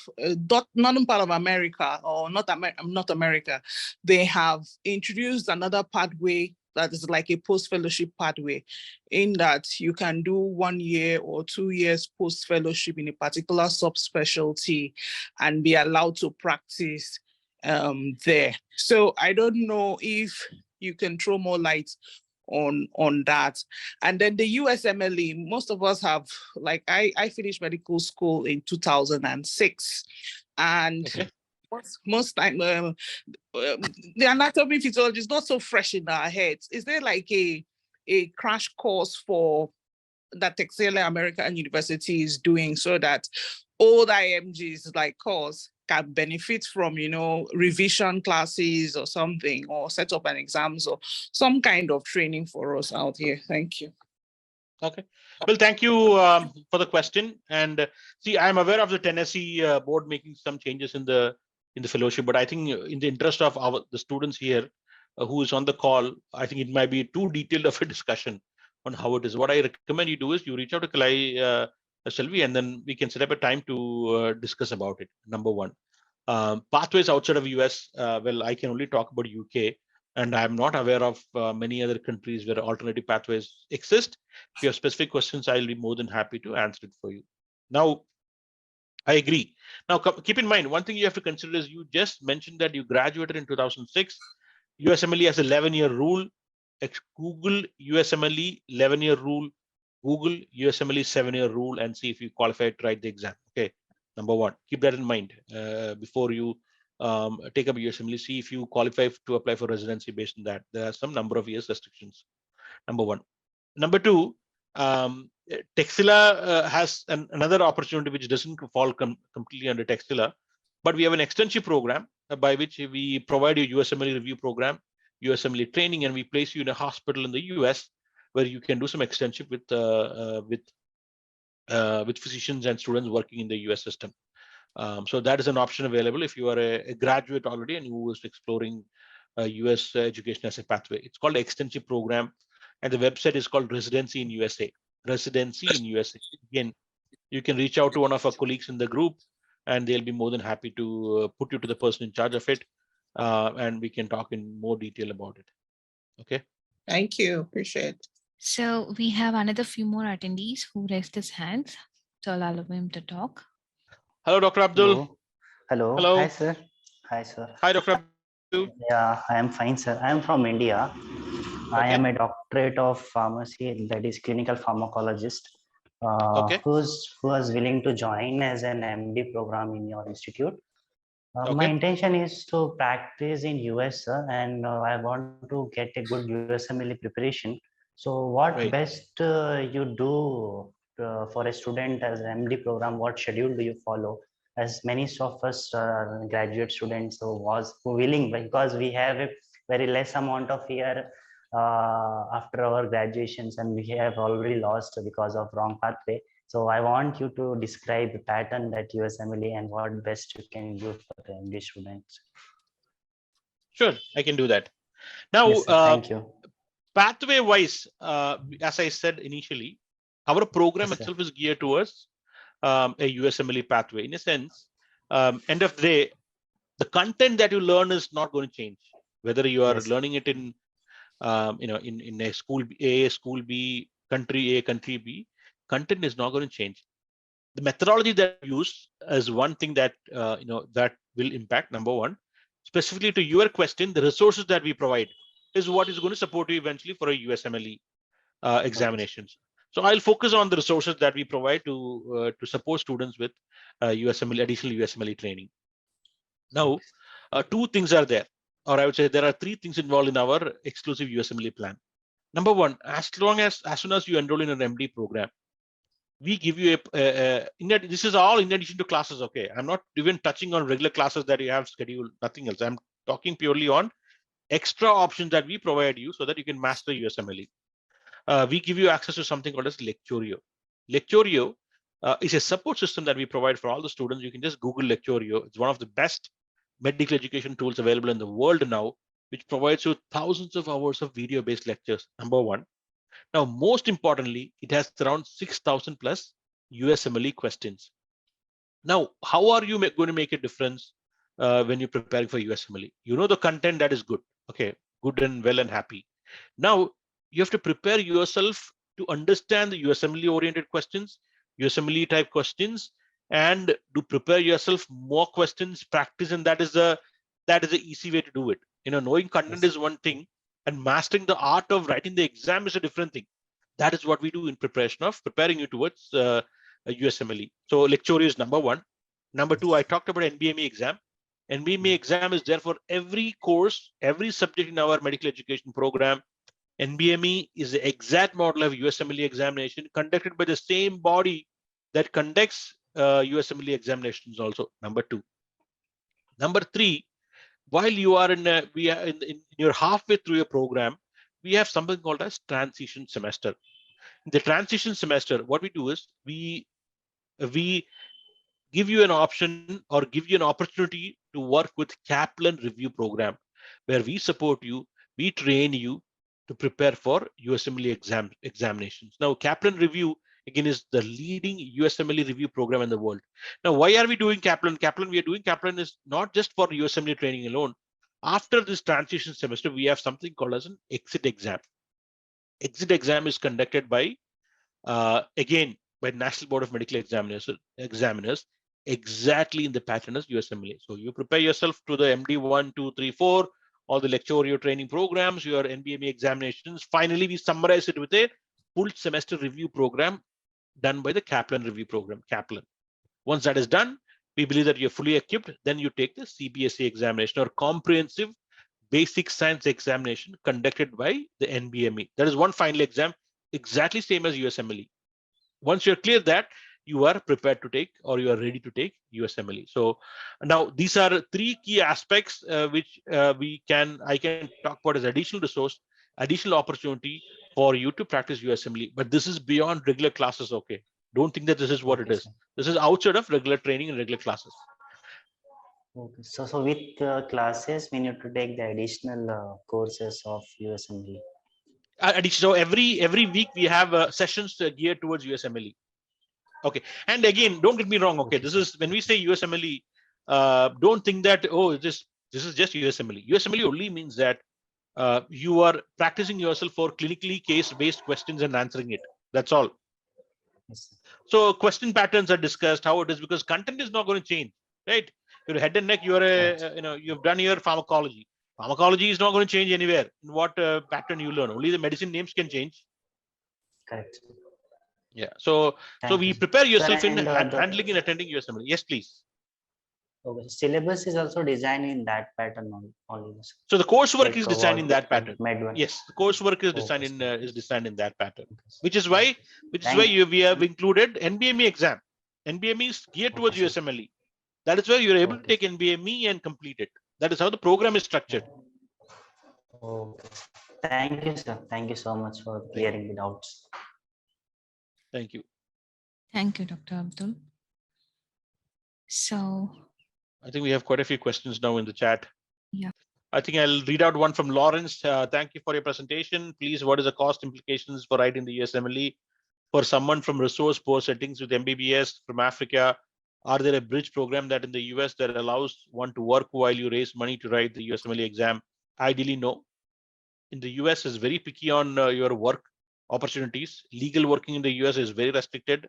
northern part of America or not America, they have introduced another pathway that is like a post-fellowship pathway, in that you can do 1 year or 2 years post-fellowship in a particular subspecialty and be allowed to practice there. So I don't know if you can throw more light on that. And then the USMLE, most of us have, like I finished medical school in 2006, and Okay. most time the anatomy physiology is not so fresh in our heads. Is there like a crash course for that Texila American University is doing so that old IMGs like us can benefit from, you know, revision classes or something, or set up an exams or some kind of training for us out here? Thank you. Okay. Well, thank you for the question. And see, I'm aware of the Tennessee board making some changes in the fellowship, but I think in the interest of the students here who is on the call, I think it might be too detailed of a discussion on how it is. What I recommend you do is you reach out to Kalai Shelvi, and then we can set up a time to discuss about it. Number one, pathways outside of US. Well, I can only talk about UK, and I'm not aware of many other countries where alternative pathways exist. If you have specific questions, I'll be more than happy to answer it for you. Now, I agree. Now, keep in mind, one thing you have to consider is you just mentioned that you graduated in 2006. USMLE has 11-year rule. Google USMLE 11-year rule. Google USMLE 7-year rule and see if you qualify to write the exam. Okay, number one, keep that in mind before you take up USMLE. See if you qualify to apply for residency based on that. There are some number of years restrictions. Number one. Number two, Texila has another opportunity which doesn't fall completely under Texila, but we have an externship program by which we provide you USMLE review program, USMLE training, and we place you in a hospital in the US where you can do some externship with physicians and students working in the US system. So that is an option available if you are a graduate already and who is exploring US education as a pathway. It's called externship program, and the website is called Residency in USA. Residency in USA. Again, you can reach out to one of our colleagues in the group, and they'll be more than happy to put you to the person in charge of it, and we can talk in more detail about it. Okay. Thank you. Appreciate it. So we have another few more attendees who raised his hands. So I'll allow him to talk. Hello, Dr. Abdul. Hello. Hello. Hi, sir. Hi, sir. Hi, Dr. Abdul. Yeah, I am fine, sir. I am from India. Okay. I am a doctorate of pharmacy, that is clinical pharmacologist, Okay. who was willing to join as an MD program in your institute. My Okay. intention is to practice in US, sir, and I want to get a good USMLE preparation. So what Right. best you do for a student as an MD program? What schedule do you follow? As many of us graduate students who willing, because we have a very less amount of year after our graduations, and we have already lost because of wrong pathway. So I want you to describe the pattern that USMLE and what best you can do for the MD students. Sure, I can do that. Now, Yes, sir, thank you. Pathway wise, as I said initially, our program Yes, itself is geared towards a USMLE pathway. In a sense, end of the day, the content that you learn is not going to change. Whether you are yes, learning it in, in a school A, school B, country A, country B, content is not going to change. The methodology that you use is one thing that that will impact. Number one, specifically to your question, the resources that we provide is what is going to support you eventually for a USMLE examinations. So I'll focus on the resources that we provide to support students with USMLE, additional USMLE training. Now, two things are there, or I would say there are three things involved in our exclusive USMLE plan. Number one, as soon as you enroll in an MD program, we give you this is all in addition to classes. Okay, I'm not even touching on regular classes that you have scheduled, nothing else. I'm talking purely on extra options that we provide you so that you can master USMLE. We give you access to something called as Lecturio. Lecturio is a support system that we provide for all the students. You can just Google Lecturio. It's one of the best medical education tools available in the world now, which provides you thousands of hours of video-based lectures. Number one. Now, most importantly, it has around 6,000 plus USMLE questions. Now, how are you going to make a difference when you're preparing for USMLE? You know the content that is good. Okay, good and well and happy. Now, you have to prepare yourself to understand the USMLE oriented questions, USMLE type questions, and to prepare yourself more questions, practice, and that is the easy way to do it. Knowing content is one thing, and mastering the art of writing the exam is a different thing. That is what we do in preparing you towards a USMLE. So lecture is number one. Number two, I talked about NBME exam. NBME exam is there for every course, every subject in our medical education program. NBME is the exact model of USMLE examination conducted by the same body that conducts USMLE examinations also. Number two. Number three, while you are in you're halfway through your program, we have something called as transition semester. In the transition semester, what we do is we give you an option or give you an opportunity to work with Kaplan review program, where we support you, we train you to prepare for USMLE examinations. Now, Kaplan review again is the leading USMLE review program in the world. Now, why are we doing Kaplan? Kaplan is not just for USMLE training alone. After this transition semester, we have something called as an exit exam. Exit exam is conducted by again by National Board of Medical Examiners, exactly in the pattern as USMLE. So you prepare yourself to the MD 1, 2, 3, 4, all the lecture, your training programs, your NBME examinations. Finally, we summarize it with a full semester review program done by the Kaplan review program, Kaplan. Once that is done, we believe that you're fully equipped. Then you take the CBSE examination or comprehensive basic science examination conducted by the NBME. That is one final exam, exactly same as USMLE. Once you're clear that, you are prepared to take or you are ready to take USMLE. So now these are three key aspects which I can talk about as additional resource, additional opportunity for you to practice USMLE. But this is beyond regular classes. Okay, don't think that this is what it is. This is outside of regular training and regular classes. Okay. So with classes, we need to take the additional courses of USMLE. So every week we have sessions geared towards USMLE. Okay, and again, don't get me wrong. Okay, this is when we say USMLE. Don't think that this is just USMLE. USMLE only means that you are practicing yourself for clinically case-based questions and answering it. That's all. Yes. So question patterns are discussed, how it is, because content is not going to change, right? Your head and neck, you are you've done your pharmacology. Pharmacology is not going to change anywhere. In what pattern you learn, only the medicine names can change. Correct. Yeah. So we prepare yourself in handling and attending USMLE. Yes, please. Okay. Syllabus is also designed in that pattern only. So the coursework is designed in that pattern. Yes, the coursework is designed in that pattern. Which is why we have included NBME exam. NBME is geared towards USMLE. That is where you're able to take NBME and complete it. That is how the program is structured. Okay. Thank you, sir. Thank you so much for clearing the doubts. Thank you. Thank you, Dr. Abdul. So I think we have quite a few questions now in the chat. Yeah. I think I'll read out one from Lawrence. Thank you for your presentation. Please, what is the cost implications for writing the USMLE for someone from resource poor settings with MBBS from Africa? Are there a bridge program that in the US that allows one to work while you raise money to write the USMLE exam? Ideally, no. In the US is very picky on your work opportunities. Legal working in the US is very restricted.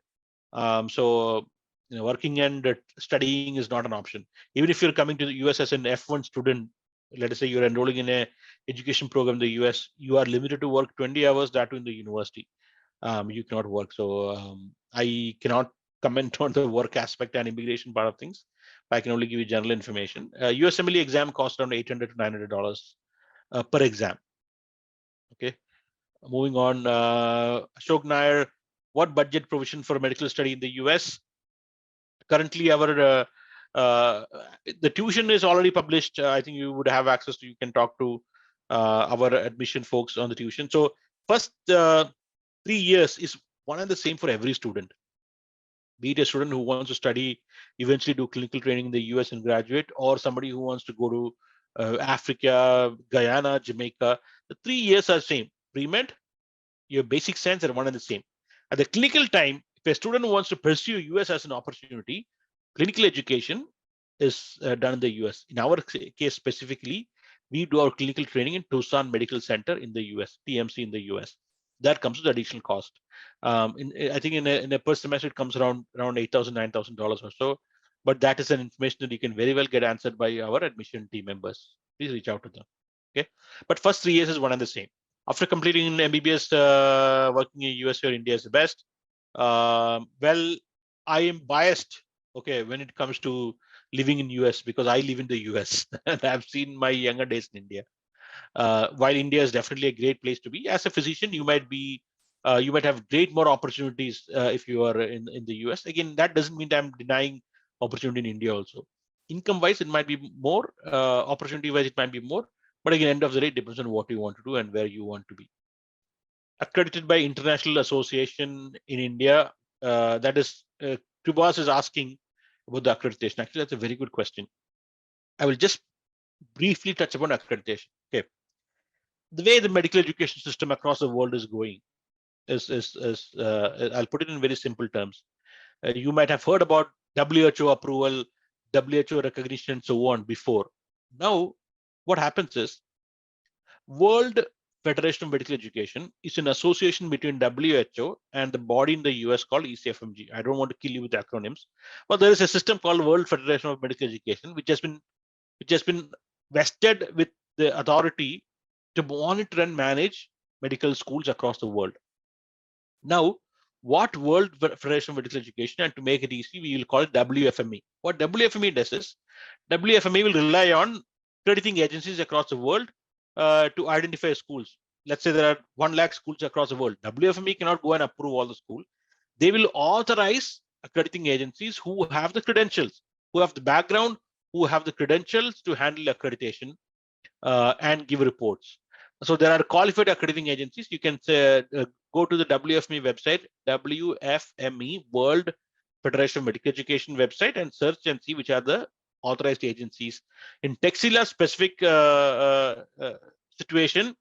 So working and studying is not an option. Even if you're coming to the US as an F1 student, let us say you're enrolling in a education program in the US, you are limited to work 20 hours, that too in the university. You cannot work. So I cannot comment on the work aspect and immigration part of things. I can only give you general information. USMLE exam costs around $800 to $900 per exam. Okay. Moving on, Ashok Nair, what budget provision for medical study in the US? Currently, our the tuition is already published. I think you would have access to. You can talk to our admission folks on the tuition. So first 3 years is one and the same for every student. Be it a student who wants to study, eventually do clinical training in the US and graduate, or somebody who wants to go to Africa, Guyana, Jamaica. The 3 years are same. Pre-med, your basic science are one and the same. At the clinical time, if a student wants to pursue US as an opportunity, clinical education is done in the US. In our case specifically, we do our clinical training in Tucson Medical Center in the US, TMC in the US. That comes with additional cost. I think in a per semester, it comes around $8,000, $9,000 or so. But that is an information that you can very well get answered by our admission team members. Please reach out to them. Okay, but first 3 years is one and the same. After completing MBBS, working in US or India is the best. Well, I am biased, okay, when it comes to living in US, because I live in the US and I've seen my younger days in India. While India is definitely a great place to be, as a physician, you might have great more opportunities if you are in the US. Again, that doesn't mean that I'm denying opportunity in India also. Income wise, it might be more. Opportunity wise, it might be more. But again, end of the day, it depends on what you want to do and where you want to be. Accredited by international association in India, that is, Kribas is asking about the accreditation. Actually, that's a very good question. I will just briefly touch upon accreditation. Okay, the way the medical education system across the world is going is I'll put it in very simple terms. You might have heard about WHO approval, WHO recognition, and so on before. Now, what happens is World Federation of Medical Education is an association between WHO and the body in the US called ECFMG. I don't want to kill you with acronyms, but there is a system called World Federation of Medical Education, which has been vested with the authority to monitor and manage medical schools across the world. Now, what World Federation of Medical Education, and to make it easy, we will call it WFME. What WFME does is, WFME will rely on accrediting agencies across the world to identify schools. Let's say there are 1 lakh schools across the world. WFME cannot go and approve all the schools. They will authorize accrediting agencies who have the credentials, who have the background, who have the credentials to handle accreditation and give reports. So there are qualified accrediting agencies. You can say, go to the WFME website, WFME, World Federation of Medical Education website, and search and see which are the authorized agencies. In Texila specific situation,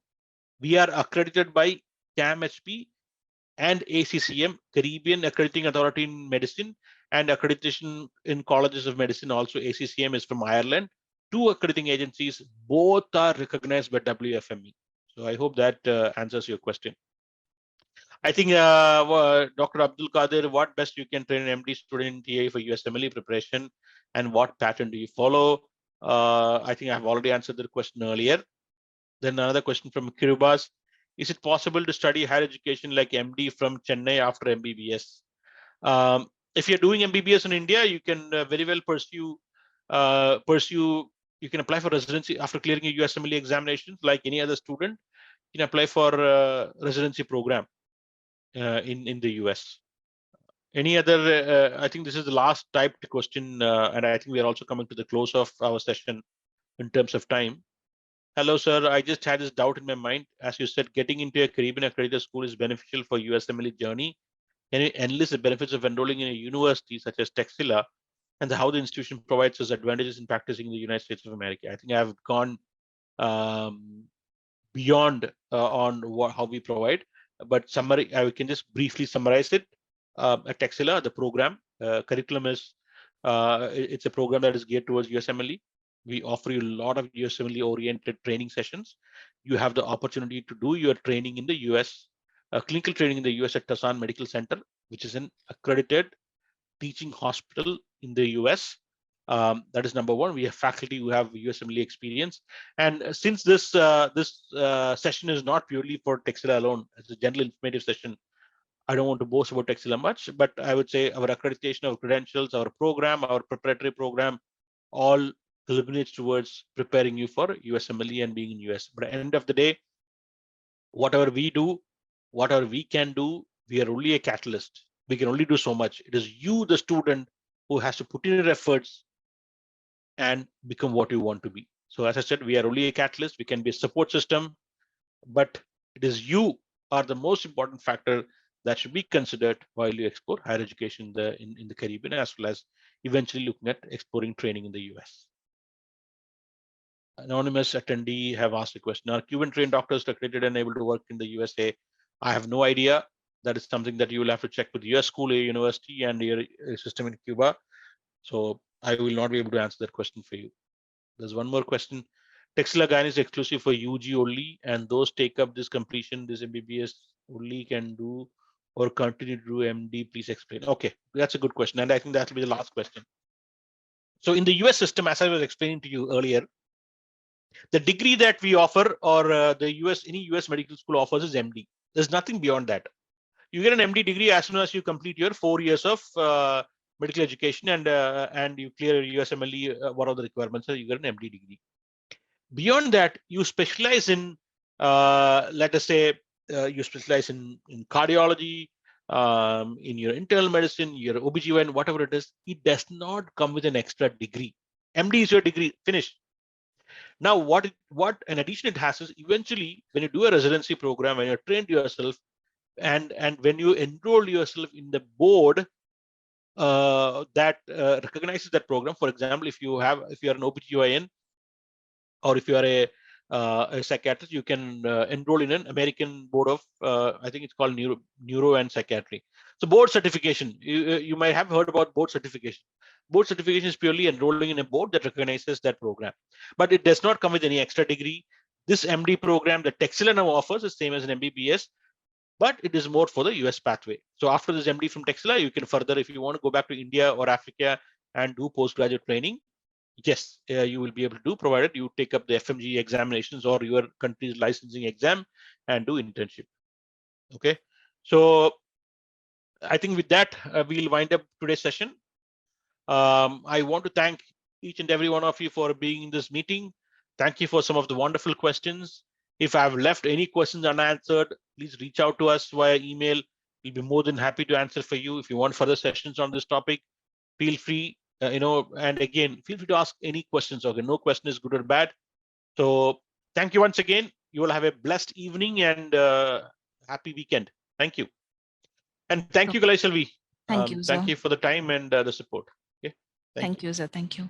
we are accredited by CAMHP and ACCM, Caribbean Accrediting Authority in Medicine, and accreditation in colleges of medicine. Also, ACCM is from Ireland. 2 accrediting agencies, both are recognized by WFME. So I hope that answers your question. I think Dr. Abdul Qadir, what best you can train an MD student in TA for USMLE preparation, and what pattern do you follow? I think I've already answered the question earlier. Then another question from Kiribas. Is it possible to study higher education like MD from Chennai after MBBS? If you're doing MBBS in India, you can very well pursue. You can apply for residency after clearing a USMLE examinations like any other student. You can apply for residency program in the US. Any other? I think this is the last typed question, and I think we are also coming to the close of our session in terms of time. Hello, sir. I just had this doubt in my mind. As you said, getting into a Caribbean accredited school is beneficial for USMLE journey. Can you enlist the benefits of enrolling in a university such as Texila, and how the institution provides us advantages in practicing in the United States of America? I think I've gone beyond on how we provide, but summary, I can just briefly summarize it. At Texila, the program curriculum is it's a program that is geared towards USMLE. We offer you a lot of USMLE oriented training sessions. You have the opportunity to do your training in the US, clinical training in the US at Tasan Medical Center, which is an accredited teaching hospital in the US. That is number one. We have faculty who have USMLE experience. And since this session is not purely for Texila alone, it's a general informative session, I don't want to boast about Texila much, but I would say our accreditation, our credentials, our program, our preparatory program, all culminates towards preparing you for USMLE and being in US. But at the end of the day, whatever we do, whatever we can do, we are only a catalyst. We can only do so much. It is you, the student, who has to put in your efforts and become what you want to be. So as I said, we are only a catalyst. We can be a support system, but it is you are the most important factor that should be considered while you explore higher education in the Caribbean, as well as eventually looking at exploring training in the US. Anonymous attendee have asked a question. Are Cuban trained doctors accredited and able to work in the USA? I have no idea. That is something that you will have to check with your school, your university, and your system in Cuba. So I will not be able to answer that question for you. There's one more question. Texila Guyana is exclusive for UG only, and those take up this completion, this MBBS only can do or continue to do MD. Please explain. Okay, that's a good question, and I think that will be the last question. So in the US system, as I was explaining to you earlier, The degree that we offer, or any US medical school offers, is MD. There's nothing beyond that. You get an MD degree as soon as you complete your 4 years of medical education and you clear your USMLE. What are the requirements? So you get an MD degree. Beyond that, you specialize in, let us say, you specialize in cardiology, in your internal medicine, your OBGYN, whatever it is. It does not come with an extra degree. MD is your degree, finish. Now, what in addition it has is, eventually when you do a residency program, when you're trained yourself, and when you enroll yourself in the board that recognizes that program. For example, if you are an OBGYN, or if you are a psychiatrist, you can enroll in an American board of, I think it's called neuro and psychiatry. So board certification, you might have heard about board certification. Board certification is purely enrolling in a board that recognizes that program, but it does not come with any extra degree. This MD program that Texila now offers is same as an MBBS, but it is more for the US pathway. So after this MD from Texila, you can further, if you want to go back to India or Africa and do postgraduate training, yes, you will be able to do, provided you take up the FMG examinations or your country's licensing exam and do internship. Okay, so I think with that, we'll wind up today's session. I want to thank each and every one of you for being in this meeting. Thank you for some of the wonderful questions. If I've left any questions unanswered, please reach out to us via email. We'll be more than happy to answer for you. If you want further sessions on this topic, feel free, and again, feel free to ask any questions. Okay, no question is good or bad. So thank you once again. You will have a blessed evening and happy weekend. Thank you. And thank you, Kalai Selvi. Thank you, sir. Thank you for the time and the support. Okay. Thank you, sir. Thank you.